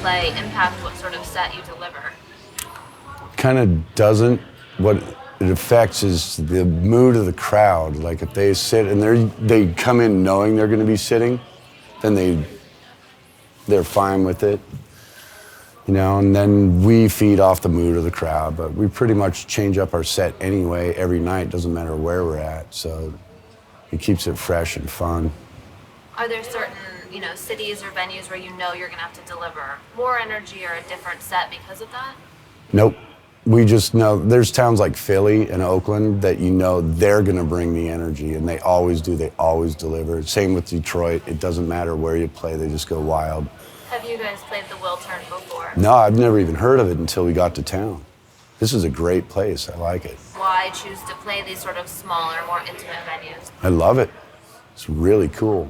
play impact what sort of set you deliver? Kind of doesn't. What it affects is the mood of the crowd. Like if they sit and they come in knowing they're going to be sitting, then they're fine with it. You know, and then we feed off the mood of the crowd, but we pretty much change up our set anyway every night, doesn't matter where we're at, so it keeps it fresh and fun. Are there certain, cities or venues where you know you're gonna have to deliver more energy or a different set because of that? Nope. We just know there's towns like Philly and Oakland that you know they're gonna bring the energy, and they always do, they always deliver. Same with Detroit, it doesn't matter where you play, they just go wild. Have you guys played the Wiltern before? No, I've never even heard of it until we got to town. This is a great place, I like it. Why choose to play these sort of smaller, more intimate venues? I love it. It's really cool.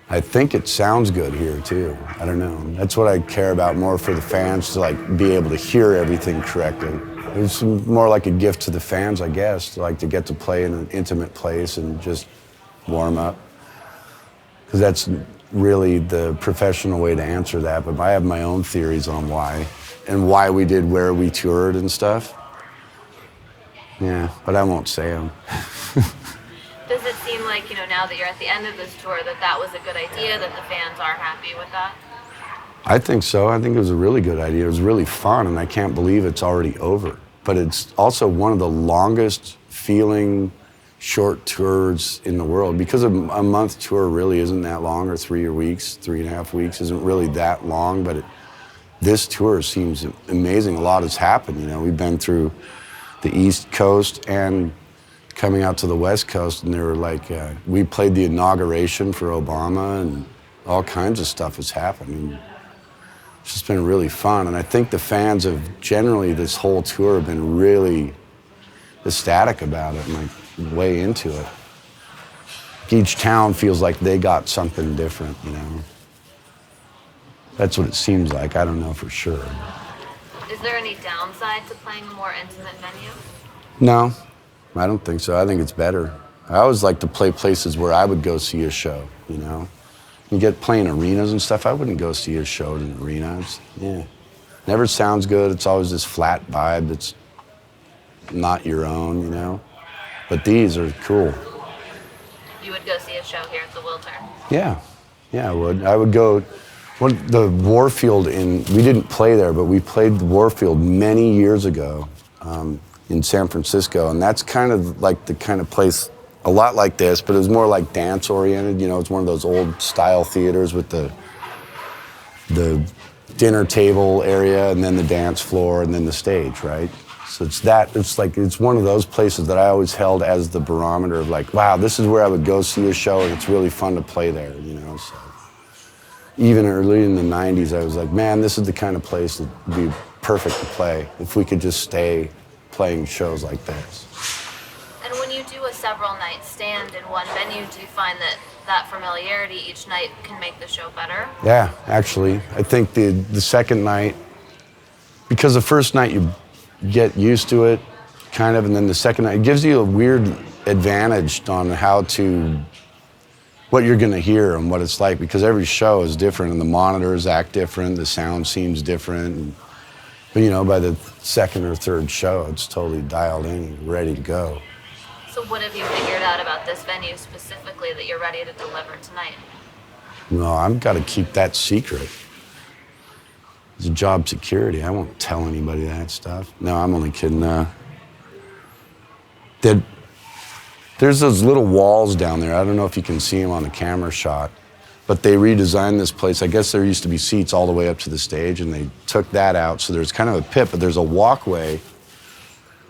I think it sounds good here too. I don't know. That's what I care about more for the fans, to like be able to hear everything correctly. It's more like a gift to the fans, I guess, to get to play in an intimate place and just warm up. Because that's really the professional way to answer that, but I have my own theories on why, and why we did where we toured and stuff. Yeah, but I won't say them. Does it seem like, now that you're at the end of this tour, that was a good idea, that the fans are happy with that? I think so. I think it was a really good idea. It was really fun, and I can't believe it's already over. But it's also one of the longest feeling short tours in the world, because a month tour really isn't that long, or 3 weeks, 3.5 weeks isn't really that long, but this tour seems amazing. A lot has happened, We've been through the East Coast and coming out to the West Coast, and they were like, we played the inauguration for Obama, and all kinds of stuff has happened. And it's just been really fun, and I think the fans have generally this whole tour have been really ecstatic about it, and like way into it. Each town feels like they got something different, That's what it seems like. I don't know for sure. Is there any downside to playing a more intimate venue? No, I don't think so. I think it's better. I always like to play places where I would go see a show, You get playing arenas and stuff, I wouldn't go see a show in an arena. Never sounds good. It's always this flat vibe that's not your own, But these are cool. You would go see a show here at the Wiltern? Yeah, I would. I would go. The Warfield we didn't play there, but we played the Warfield many years ago in San Francisco, and that's kind of like the kind of place, a lot like this, but it was more like dance oriented. It's one of those old style theaters with the dinner table area, and then the dance floor, and then the stage, right? So it's one of those places that I always held as the barometer of like, wow, this is where I would go see a show, and it's really fun to play there, So even early in the 90s, I was like, man, this is the kind of place that would be perfect to play if we could just stay playing shows like this. And when you do a several night stand in one venue, do you find that familiarity each night can make the show better? Yeah, actually. I think the second night, because the first night you get used to it, kind of, and then the second night, it gives you a weird advantage on what you're gonna hear and what it's like, because every show is different, and the monitors act different, the sound seems different. But by the second or third show, it's totally dialed in and ready to go. So what have you figured out about this venue specifically that you're ready to deliver tonight? No, I've got to keep that secret. It's a job security. I won't tell anybody that stuff. No, I'm only kidding. There's those little walls down there. I don't know if you can see them on the camera shot, but they redesigned this place. I guess there used to be seats all the way up to the stage, and they took that out. So there's kind of a pit, but there's a walkway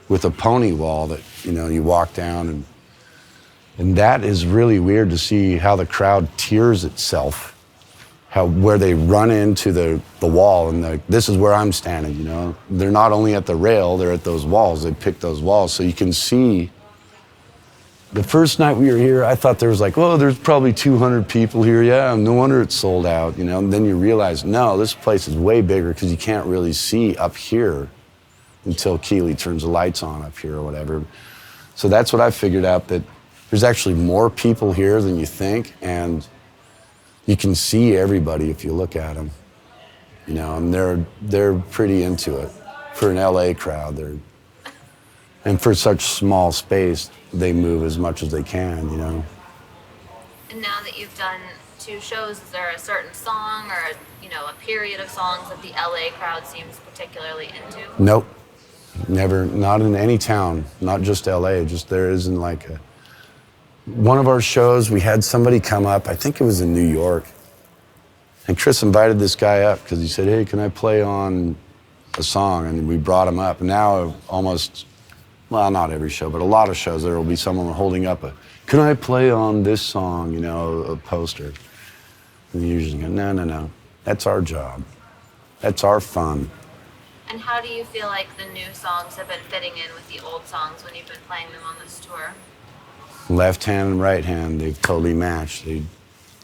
with a pony wall that, you walk down, and that is really weird to see how the crowd tiers itself, where they run into the wall, and this is where I'm standing, They're not only at the rail, they're at those walls. They pick those walls, so you can see. The first night we were here, I thought there was there's probably 200 people here. Yeah, no wonder it's sold out, And then you realize, no, this place is way bigger, because you can't really see up here until Keeley turns the lights on up here or whatever. So that's what I figured out, that there's actually more people here than you think, and you can see everybody if you look at them. you know, and they're pretty into it. For an LA crowd, and for such small space, they move as much as they can, you know. And now that you've done 2 shows, is there a certain song or a period of songs that the LA crowd seems particularly into? Nope, never, not in any town, not just LA, just there isn't like one of our shows, we had somebody come up, I think it was in New York, and Chris invited this guy up because he said, hey, can I play on a song? And we brought him up. And now almost, well, not every show, but a lot of shows, there will be someone holding up can I play on this song, you know, a poster? And they usually go, no, that's our job. That's our fun. And how do you feel like the new songs have been fitting in with the old songs when you've been playing them on this tour? Left hand and right hand, they've totally matched. They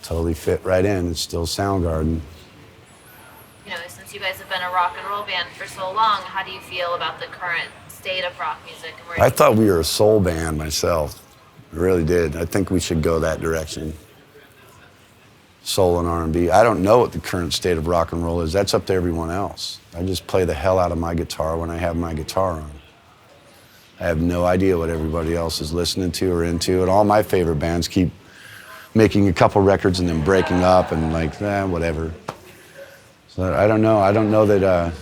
totally fit right in. It's still Soundgarden. Since you guys have been a rock and roll band for so long, how do you feel about the current state of rock music? And I thought we were a soul band myself. I really did. I think we should go that direction. Soul and R&B. I don't know what the current state of rock and roll is. That's up to everyone else. I just play the hell out of my guitar when I have my guitar on. I have no idea what everybody else is listening to or into, and all my favorite bands keep making a couple records and then breaking up and whatever. So I don't know. I don't know that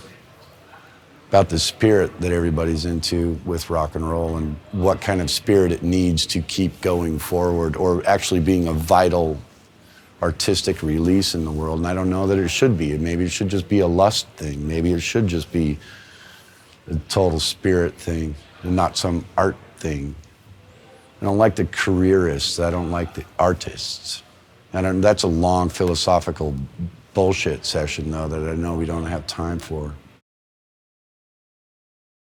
about the spirit that everybody's into with rock and roll and what kind of spirit it needs to keep going forward or actually being a vital artistic release in the world. And I don't know that it should be. Maybe it should just be a lust thing. Maybe it should just be a total spirit thing and not some art thing. I don't like the careerists. I don't like the artists. That's a long philosophical bullshit session, though, that I know we don't have time for.